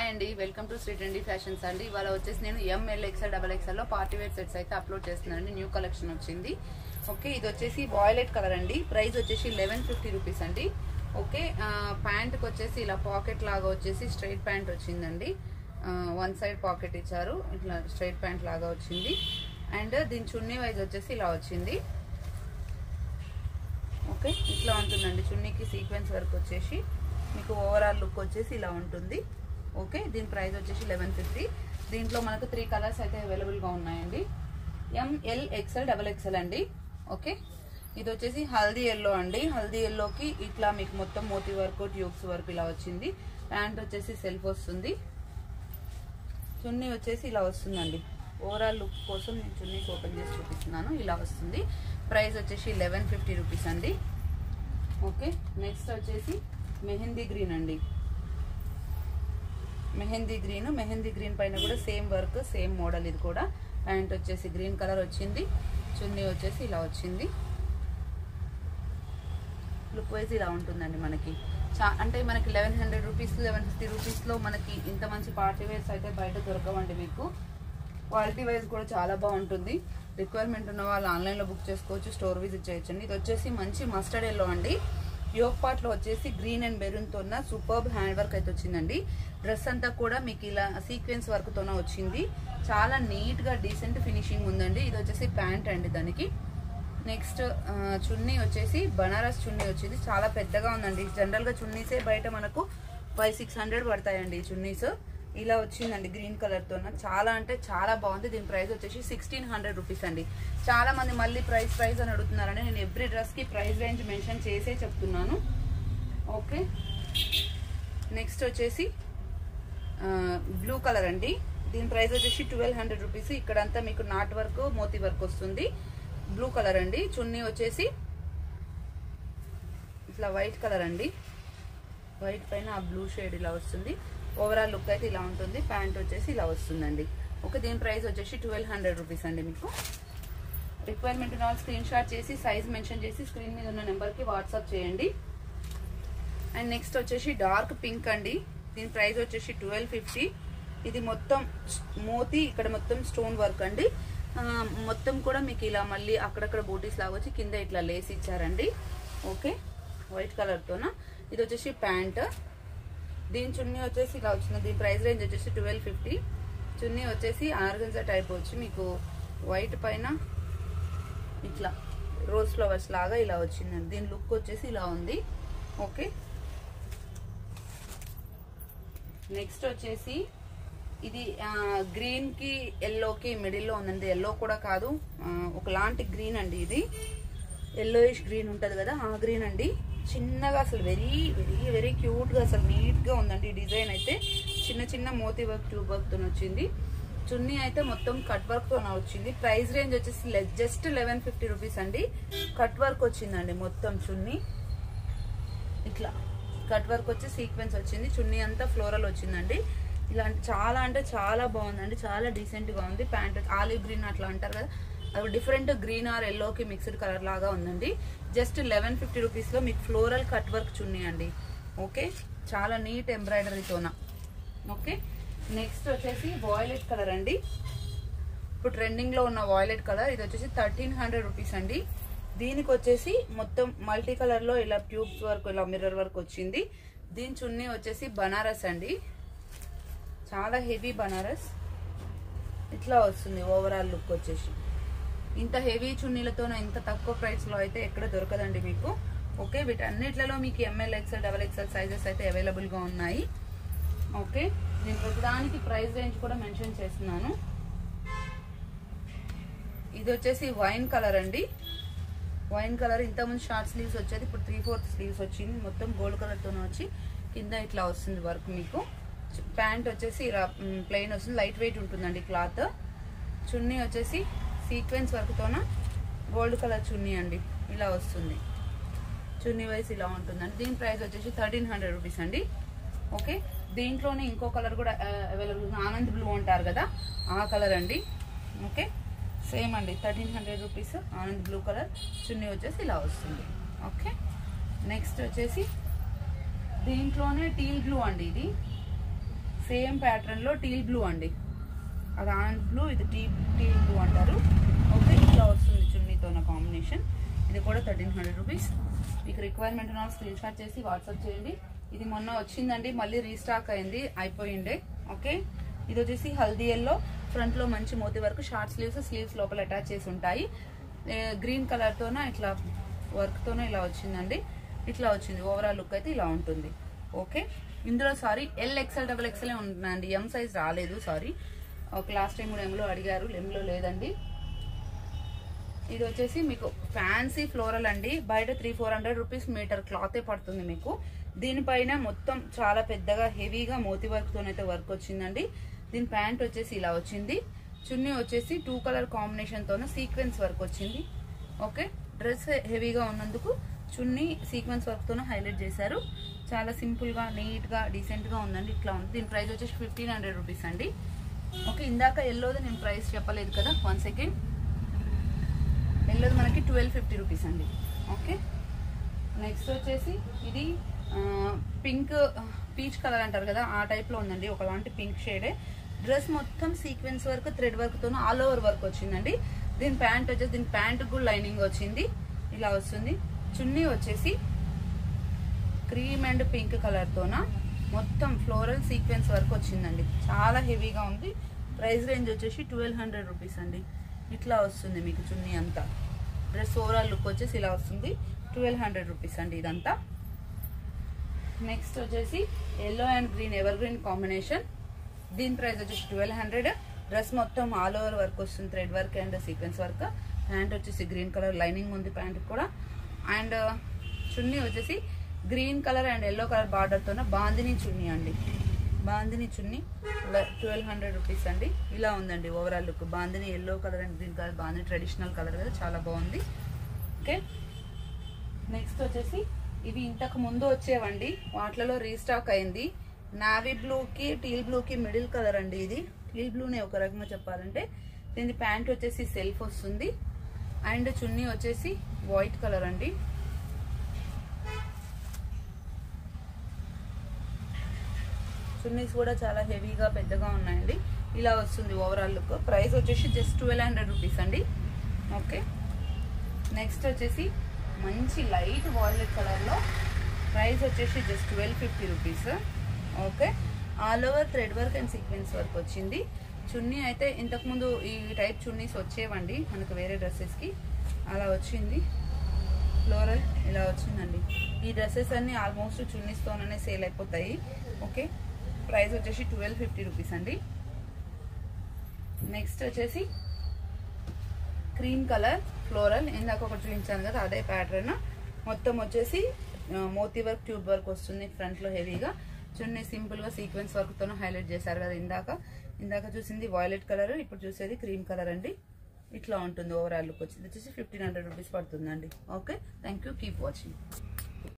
Hi అండి, welcome to Shri trendy fashions అండి. ఇవాళ వచ్చేసి నేను ML XL XXL లో పార్టీ వేర్ సెట్స్ అయితే అప్లోడ్ చేస్తున్నానండి. న్యూ కలెక్షన్ వచ్చింది. ఓకే, ఇది వచ్చేసి వాయిలెట్ కలర్ అండి. ప్రైస్ వచ్చేసి 1150 రూపీస్ అండి. ఓకే, ప్యాంట్కి వచ్చేసి ఇలా పాకెట్ లాగా వచ్చేసి స్ట్రైట్ ప్యాంట్ వచ్చిందండి. వన్ సైడ్ పాకెట్ ఇచ్చారు, ఇట్లా స్ట్రైట్ ప్యాంట్ లాగా వచ్చింది. అండ్ దీని చున్నీ వైజ్ వచ్చేసి ఇలా వచ్చింది. ఓకే, ఇట్లా ఉంటుందండి. చున్నీకి సీక్వెన్స్ వర్క్ వచ్చేసి మీకు ఓవరాల్ లుక్ వచ్చేసి ఇలా ఉంటుంది. ఓకే, దీని ప్రైస్ వచ్చేసి 1150. దీంట్లో మనకు 3 కలర్స్ అయితే అవైలబుల్గా ఉన్నాయండి. ML XL XXL అండి. ఓకే, ఇది వచ్చేసి హల్దీ ఎల్లో అండి. హల్దీ ఎల్లోకి ఇట్లా మీకు మొత్తం మోతీ వర్క్, ట్యూబ్స్ వర్క్ ఇలా వచ్చింది. ప్యాంట్ వచ్చేసి సెల్ఫ్ వస్తుంది. చున్నీ వచ్చేసి ఇలా వస్తుందండి. ఓవరాల్ లుక్ కోసం నేను చున్నీస్ ఓపెన్ చేసి చూపిస్తున్నాను. ఇలా వస్తుంది. ప్రైస్ వచ్చేసి 1150 రూపీస్ అండి. ఓకే, నెక్స్ట్ వచ్చేసి మెహందీ గ్రీన్ అండి. మెహందీ గ్రీన్ పైన కూడా సేమ్ వర్క్, సేమ్ మోడల్. ఇది కూడా ప్యాంట్ వచ్చేసి గ్రీన్ కలర్ వచ్చింది. చున్నీ వచ్చేసి ఇలా వచ్చింది. లుక్ వైజ్ ఇలా ఉంటుందండి. మనకి అంటే మనకి 1100 రూపీస్ 1150 రూపీస్లో మనకి ఇంత మంచి పార్టీ వేర్స్ అయితే బయట దొరకవండి. మీకు క్వాలిటీ వైజ్ కూడా చాలా బాగుంటుంది. రిక్వైర్మెంట్ ఉన్న వాళ్ళు ఆన్లైన్లో బుక్ చేసుకోవచ్చు, స్టోర్ విజిట్ చేయొచ్చండి. ఇది వచ్చేసి మంచి మస్టర్డ్ ఎల్లో అండి. యోగ్ పార్ట్ లో వచ్చేసి గ్రీన్ అండ్ మెరూన్ తోన సూపర్బ్ హ్యాండ్ వర్క్ అయితే వచ్చిందండి. డ్రెస్ అంతా కూడా మీకు ఇలా సీక్వెన్స్ వర్క్ తోన వచ్చింది. చాలా నీట్ గా డీసెంట్ ఫినిషింగ్ ఉందండి. ఇది వచ్చేసి ప్యాంట్ అండి దానికి. నెక్స్ట్ చున్నీ వచ్చేసి బనారస్ చున్నీ వచ్చింది. చాలా పెద్దగా ఉందండి. జనరల్ గా చున్నీసే బయట మనకు 500-600 పడతాయండి ఈ చున్నీస్. ఇలా వచ్చిందండి గ్రీన్ కలర్ తోన. చాలా అంటే చాలా బాగుంది. దీని ప్రైస్ వచ్చేసి 1600 రూపీస్ అండి. చాలా మంది మళ్ళీ ప్రైస్ అని అడుగుతున్నారని నేను ఎవ్రీ డ్రెస్ కి ప్రైస్ రేంజ్ మెన్షన్ చేసే చెప్తున్నాను. ఓకే, నెక్స్ట్ వచ్చేసి బ్లూ కలర్ అండి. దీని ప్రైస్ వచ్చేసి 1200 రూపీస్. ఇక్కడంతా మీకు నాట్ వర్క్, మోతీ వర్క్ వస్తుంది. బ్లూ కలర్ అండి. చున్నీ వచ్చేసి ఇట్లా వైట్ కలర్ అండి. వైట్ పైన ఆ బ్లూ షేడ్ ఇలా వస్తుంది. ఓవరాల్ లుక్ అయితే ఇలా ఉంటుంది. ప్యాంట్ వచ్చేసి ఇలా వస్తుందండి. ఓకే, దీని ప్రైస్ వచ్చేసి 1200 రూపీస్ అండి. మీకు రిక్వైర్మెంట్ ఉన్న వాళ్ళు స్క్రీన్ షాట్ చేసి సైజ్ మెన్షన్ చేసి స్క్రీన్ మీద ఉన్న నెంబర్కి వాట్సాప్ చేయండి. అండ్ నెక్స్ట్ వచ్చేసి డార్క్ పింక్ అండి. దీని ప్రైస్ వచ్చేసి 1250. ఇది మొత్తం మోతీ, ఇక్కడ మొత్తం స్టోన్ వర్క్ అండి. మొత్తం కూడా మీకు ఇలా మళ్ళీ అక్కడక్కడ బూటీస్ లాగా వచ్చి కింద ఇట్లా లేస్ ఇచ్చారండి. ఓకే, వైట్ కలర్తోన. ఇది వచ్చేసి ప్యాంట్. దీని చున్నీ వచ్చేసి ఇలా వచ్చింది. దీని ప్రైస్ రేంజ్ వచ్చేసి 1250. చున్నీ వచ్చేసి ఆర్గన్జా టైప్ వచ్చి మీకు వైట్ పైన ఇట్లా రోజ్ ఫ్లవర్స్ లాగా ఇలా వచ్చిందండి. దీని లుక్ వచ్చేసి ఇలా ఉంది. ఓకే, నెక్స్ట్ వచ్చేసి ఇది గ్రీన్ కి ఎల్లోకి మిడిల్లో ఉందండి. ఎల్లో కూడా కాదు, ఒకలాంటి గ్రీన్ అండి. ఇది ఎల్లోయిష్ గ్రీన్ ఉంటుంది కదా, ఆ గ్రీన్ అండి. చిన్నగా అసలు వెరీ వెరీ వెరీ క్యూట్ గా అసలు నీట్ గా ఉందండి. డిజైన్ అయితే చిన్న చిన్న మోతీ వర్క్, ట్యూబ్ వర్క్ తో వచ్చింది. చున్నీ అయితే మొత్తం కట్ వర్క్ తో వచ్చింది. ప్రైస్ రేంజ్ వచ్చేసి జస్ట్ 1150 రూపీస్ అండి. కట్ వర్క్ వచ్చిందండి మొత్తం చున్నీ. ఇట్లా కట్ వర్క్ వచ్చి సీక్వెన్స్ వచ్చింది. చున్నీ అంతా ఫ్లోరల్ వచ్చిందండి. ఇలాంటి చాలా అంటే చాలా బాగుందండి. చాలా డీసెంట్ గా ఉంది. ప్యాంట్ ఆలివ్ గ్రీన్ అట్లా అంటారు కదా, అది డిఫరెంట్ గ్రీన్ ఆర్ ఎల్లోకి మిక్స్డ్ కలర్ లాగా ఉందండి. జస్ట్ 1150 రూపీస్ లో మీకు ఫ్లోరల్ కట్ వర్క్ చున్నీ అండి. ఓకే, చాలా నీట్ ఎంబ్రాయిడరీతోన. ఓకే, నెక్స్ట్ వచ్చేసి వాయిలెట్ కలర్ అండి. ఇప్పుడు ట్రెండింగ్ లో ఉన్న వాయిలెట్ కలర్. ఇది వచ్చేసి 1300 రూపీస్ అండి. దీనికి వచ్చేసి మొత్తం మల్టీ కలర్ లో ఇలా ట్యూబ్స్ వర్క్, ఇలా మిర్రర్ వర్క్ వచ్చింది. దీని చున్నీ వచ్చేసి బనారస్ అండి. చాలా హెవీ బనారస్ ఇట్లా వస్తుంది. ఓవరాల్ లుక్ వచ్చేసి ఇంత హెవీ చున్నీలతో ఇంత తక్కువ ప్రైస్ లో అయితే ఎక్కడ దొరకదండి మీకు. ఓకే, వీటన్నిట్లలో మీకు ML XL XXL సైజెస్ అయితే అవైలబుల్ గా ఉన్నాయి. ఓకే, నేను ప్రతిదానికి ప్రైస్ రేంజ్ కూడా మెన్షన్ చేస్తున్నాను. ఇది వచ్చేసి వైన్ కలర్ అండి. వైన్ కలర్ ఇంతకుముందు షార్ట్ స్లీవ్స్ వచ్చేది, ఇప్పుడు 3/4 స్లీవ్స్ వచ్చింది. మొత్తం గోల్డ్ కలర్ తోనే వచ్చి కింద ఇట్లా వస్తుంది వర్క్. మీకు ప్యాంట్ వచ్చేసి ఇలా ప్లెయిన్ వస్తుంది. లైట్ వెయిట్ ఉంటుందండి క్లాత్. చున్నీ వచ్చేసి సీక్వెన్స్ వర్క్ తోన గోల్డ్ కలర్ చున్నీ అండి. ఇలా వస్తుంది. చున్నీ వైస్ ఇలా ఉంటుందండి. దీని ప్రైస్ వచ్చేసి 1300 రూపీస్ అండి. ఓకే, దీంట్లోనే ఇంకో కలర్ కూడా అవైలబుల్, ఆనంద్ బ్లూ అంటారు కదా, ఆ కలర్ అండి. ఓకే, సేమ్ అండి 1300 రూపీస్. ఆనంద్ బ్లూ కలర్. చున్నీ వచ్చేసి ఇలా వస్తుంది. ఓకే, నెక్స్ట్ వచ్చేసి దీంట్లోనే టీల్ బ్లూ అండి. ఇది సేమ్ ప్యాటర్న్ లో టీల్ బ్లూ అండి, అది ఆనంద్ బ్లూ, ఇది టీల్ బ్లూ అంటారు. ఓకే, ఇట్లా వస్తుంది చున్నీతోన కాంబినేషన్. ఇది కూడా 1300 రూపీస్. మీకు రిక్వైర్మెంట్ ఉన్న స్క్రీన్ షాట్ చేసి వాట్సాప్ చేయండి. ఇది మొన్న వచ్చిందండి, మళ్ళీ రీస్టాక్ అయింది, అయిపోయిండే. ఓకే, ఇది వచ్చేసి హల్దీ ఎల్లో, ఫ్రంట్ లో మంచి మోతీ వర్క్, షార్ట్ స్లీవ్స్ లోపల అటాచ్ చేసి ఉంటాయి. గ్రీన్ కలర్ తోన ఇట్లా వర్క్ తోన ఇలా వచ్చిందండి. ఇట్లా వచ్చింది, ఓవరాల్ లుక్ అయితే ఇలా ఉంటుంది. ఓకే, ఇందులో సారీ XL XXL ఉంటుందండి, ఎం సైజ్ రాలేదు, సారీ. ఒక లాస్ట్ టైం కూడా ఎంలో అడిగారు, ఎంలో లేదండి. ఇది వచ్చేసి మీకు ఫ్యాన్సీ ఫ్లోరల్ అండి, బయట 300-400 రూపీస్ మీటర్ క్లాతే పడుతుంది మీకు. దీనిపైన మొత్తం చాలా పెద్దగా హెవీగా మోతీ వర్క్ తోనైతే వర్క్ వచ్చిందండి. దీని ప్యాంట్ వచ్చేసి ఇలా వచ్చింది. చున్నీ వచ్చేసి 2 కలర్ కాంబినేషన్ తోన సీక్వెన్స్ వర్క్ వచ్చింది. ఓకే, డ్రెస్ హెవీగా ఉన్నందుకు చున్నీ సీక్వెన్స్ వర్క్ తోన హైలైట్ చేశారు. చాలా సింపుల్ గా, నీట్ గా, డీసెంట్ గా ఉందండి. ఇట్లా ఉంది. దీని ప్రైస్ వచ్చేసి 1500 రూపీస్ అండి. ఓకే, ఇందాక ఎల్లోది నేను ప్రైస్ చెప్పలేదు కదా, 1 సెకండ్. ఎల్లోది మనకి 1250 రూపీస్ అండి. ఓకే, నెక్స్ట్ వచ్చేసి ఇది పింక్, పీచ్ కలర్ అంటారు కదా, ఆ టైప్ లో ఉందండి, ఒకలాంటి పింక్ షేడే. డ్రెస్ మొత్తం సీక్వెన్స్ వర్క్, థ్రెడ్ వర్క్ తోను ఆల్ ఓవర్ వర్క్ వచ్చిందండి. దీని ప్యాంట్ వచ్చేసి, దీని ప్యాంట్ కూడా లైనింగ్ వచ్చింది, ఇలా వస్తుంది. చున్నీ వచ్చేసి క్రీమ్ అండ్ పింక్ కలర్ తోన మొత్తం ఫ్లోరల్ సీక్వెన్స్ వర్క్ వచ్చిందండి. చాలా హెవీగా ఉంది. ప్రైస్ రేంజ్ వచ్చేసి 1200 రూపీస్ అండి. ఇట్లా వస్తుంది మీకు చున్నీ అంతా. డ్రెస్ ఓవరాల్ లుక్ వచ్చేసి ఇలా వస్తుంది. 1200 రూపీస్ అండి ఇదంతా. నెక్స్ట్ వచ్చేసి yellow and green, evergreen combination. దీని ప్రైస్ వచ్చేసి 1200. డ్రెస్ మొత్తం ఆల్ ఓవర్ వర్క్ వస్తుంది, thread work and sequence work. Pant వచ్చేసి గ్రీన్ కలర్ లైనింగ్ ఉంది ప్యాంట్ కూడా. అండ్ చున్నీ వచ్చేసి green colour and yellow colour border తోన బాందిని చున్నీ అండి. బాందిని చున్నీ 1200 రూపీస్ అండి. ఇలా ఉందండి overall look. Bandhani yellow colour and green colour, bandhani traditional colour కదా, చాలా బాగుంది. ఓకే, నెక్స్ట్ వచ్చేసి ఇవి ఇంతకు ముందు వచ్చేవండి, వాటిలో రీస్టాక్ అయింది. నావీ బ్లూకి టీల్ బ్లూకి మిడిల్ కలర్ అండి. ఇది టీల్ బ్లూనే ఒక రకంగా చెప్పాలంటే. దీని ప్యాంట్ వచ్చేసి సెల్ఫ్ వస్తుంది అండ్ చున్నీ వచ్చేసి వైట్ కలర్ అండి. చున్నీస్ కూడా చాలా హెవీగా పెద్దగా ఉన్నాయండి. ఇలా వస్తుంది ఓవరాల్ లుక్. ప్రైస్ వచ్చేసి జస్ట్ 1200 రూపీస్ అండి. ఓకే, నెక్స్ట్ వచ్చేసి మంచి లైట్ వాయిలెట్ కలర్లో, ప్రైస్ వచ్చేసి just 1250 rupees. Okay, all over thread work and sequence work వచ్చింది. చున్నీ అయితే ఇంతకుముందు ఈ టైప్ చున్నీస్ వచ్చేవండి మనకు వేరే డ్రెస్సెస్కి, అలా వచ్చింది. ఫ్లోరల్ ఇలా వచ్చిందండి. ఈ డ్రెస్సెస్ అన్నీ ఆల్మోస్ట్ చున్నీస్తోనే సేల్ అయిపోతాయి. ఓకే, ప్రైస్ వచ్చేసి 1250 రూపీస్ అండి. నెక్స్ట్ వచ్చేసి క్రీమ్ కలర్ ఫ్లోరల్, ఇందాక ఒకటి చూపించాను కదా అదే ప్యాటర్న్. మొత్తం వచ్చేసి మోతీ వర్క్, ట్యూబ్ వర్క్ వస్తుంది ఫ్రంట్ లో హెవీగా. చున్నీ సింపుల్ గా సీక్వెన్స్ వర్క్ తో హైలైట్ చేశారు కదా. ఇందాక చూసింది వాయిలెట్ కలర్, ఇప్పుడు చూసేది క్రీమ్ కలర్ అండి. ఇట్లా ఉంటుంది ఓవరాల్ లుక్. వచ్చేసి 1500 రూపీస్ పడుతుందండి. Okay, thank you, keep watching.